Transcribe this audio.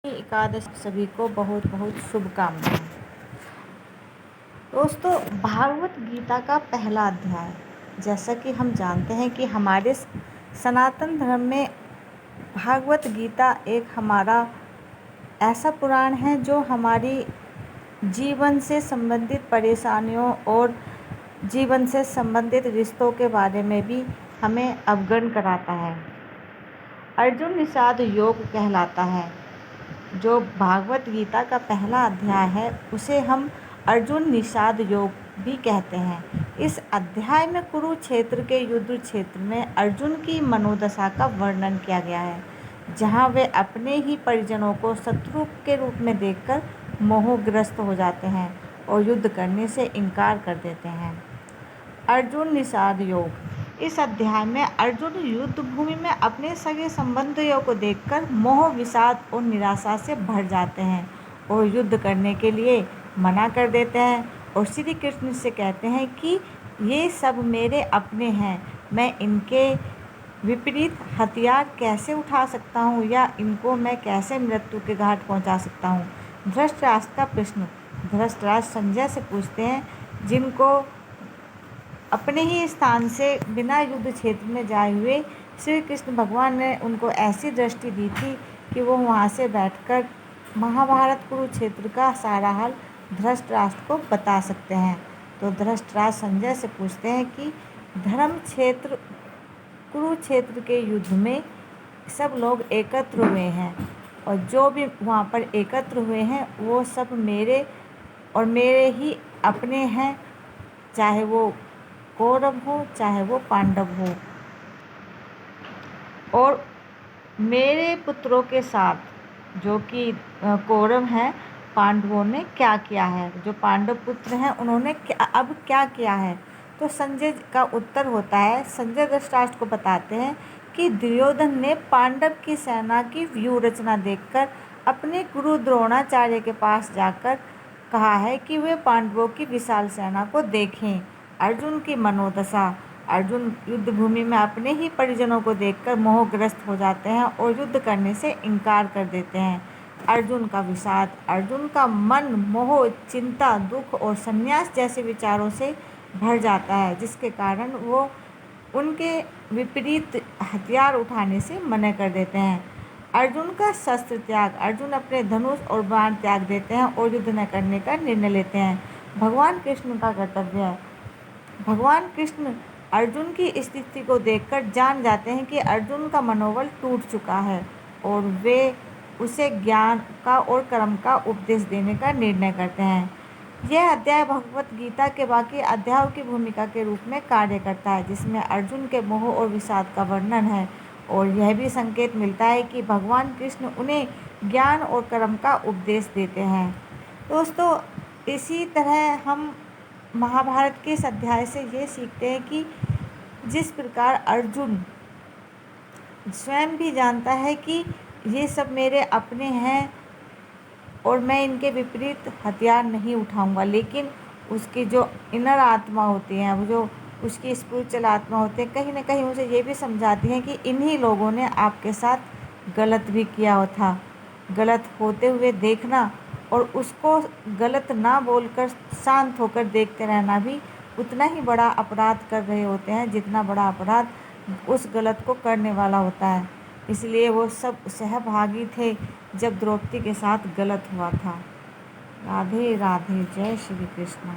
एकादशी सभी को बहुत बहुत शुभकामनाएं। दोस्तों, भागवत गीता का पहला अध्याय, जैसा कि हम जानते हैं कि हमारे सनातन धर्म में भागवत गीता एक हमारा ऐसा पुराण है जो हमारी जीवन से संबंधित परेशानियों और जीवन से संबंधित रिश्तों के बारे में भी हमें अवगत कराता है। अर्जुन निषाद योग कहलाता है। जो भागवत गीता का पहला अध्याय है उसे हम अर्जुन निषाद योग भी कहते हैं। इस अध्याय में कुरुक्षेत्र के युद्ध क्षेत्र में अर्जुन की मनोदशा का वर्णन किया गया है, जहां वे अपने ही परिजनों को शत्रु के रूप में देखकर मोहग्रस्त हो जाते हैं और युद्ध करने से इनकार कर देते हैं। अर्जुन निषाद योग। इस अध्याय में अर्जुन युद्ध भूमि में अपने सगे संबंधियों को देखकर मोह, विषाद और निराशा से भर जाते हैं और युद्ध करने के लिए मना कर देते हैं और श्री कृष्ण से कहते हैं कि ये सब मेरे अपने हैं, मैं इनके विपरीत हथियार कैसे उठा सकता हूँ या इनको मैं कैसे मृत्यु के घाट पहुँचा सकता हूँ। धृतराष्ट्र का प्रश्न। धृतराष्ट्र संजय से पूछते हैं, जिनको अपने ही स्थान से बिना युद्ध क्षेत्र में जाए हुए श्री कृष्ण भगवान ने उनको ऐसी दृष्टि दी थी कि वो वहाँ से बैठकर महाभारत कुरुक्षेत्र का सारा हाल धृतराष्ट्र को बता सकते हैं। तो धृतराष्ट्र संजय से पूछते हैं कि धर्म क्षेत्र कुरुक्षेत्र के युद्ध में सब लोग एकत्र हुए हैं और जो भी वहाँ पर एकत्र हुए हैं वो सब मेरे और मेरे ही अपने हैं, चाहे वो कौरव हो चाहे वो पांडव हो। और मेरे पुत्रों के साथ जो कि कौरव हैं, पांडवों ने क्या किया है, जो पांडव पुत्र हैं उन्होंने अब क्या किया है। तो संजय का उत्तर होता है, संजय धृतराष्ट्र को बताते हैं कि दुर्योधन ने पांडव की सेना की व्यूह रचना देखकर अपने गुरु द्रोणाचार्य के पास जाकर कहा है कि वे पांडवों की विशाल सेना को देखें। अर्जुन की मनोदशा। अर्जुन युद्ध भूमि में अपने ही परिजनों को देखकर मोहग्रस्त हो जाते हैं और युद्ध करने से इनकार कर देते हैं। अर्जुन का विषाद। अर्जुन का मन मोह, चिंता, दुख और संन्यास जैसे विचारों से भर जाता है, जिसके कारण वो उनके विपरीत हथियार उठाने से मना कर देते हैं। अर्जुन का शस्त्र त्याग। अर्जुन अपने धनुष और बाण त्याग देते हैं और युद्ध न करने का निर्णय लेते हैं। भगवान कृष्ण का कर्तव्य है। भगवान कृष्ण अर्जुन की स्थिति को देखकर जान जाते हैं कि अर्जुन का मनोबल टूट चुका है और वे उसे ज्ञान का और कर्म का उपदेश देने का निर्णय करते हैं। यह अध्याय भगवत गीता के बाकी अध्यायों की भूमिका के रूप में कार्य करता है, जिसमें अर्जुन के मोह और विषाद का वर्णन है और यह भी संकेत मिलता है कि भगवान कृष्ण उन्हें ज्ञान और कर्म का उपदेश देते हैं। दोस्तों, इसी तरह हम महाभारत के इस अध्याय से ये सीखते हैं कि जिस प्रकार अर्जुन स्वयं भी जानता है कि ये सब मेरे अपने हैं और मैं इनके विपरीत हथियार नहीं उठाऊंगा, लेकिन उसकी जो इनर आत्मा होती है, वो जो उसकी स्पिरिचुअल आत्मा होती है, कहीं ना कहीं उसे ये भी समझाती है कि इन्हीं लोगों ने आपके साथ गलत भी किया था। गलत होते हुए देखना और उसको गलत ना बोलकर शांत होकर देखते रहना भी उतना ही बड़ा अपराध कर रहे होते हैं जितना बड़ा अपराध उस गलत को करने वाला होता है। इसलिए वो सब सहभागी थे जब द्रौपदी के साथ गलत हुआ था। राधे राधे। जय श्री कृष्ण।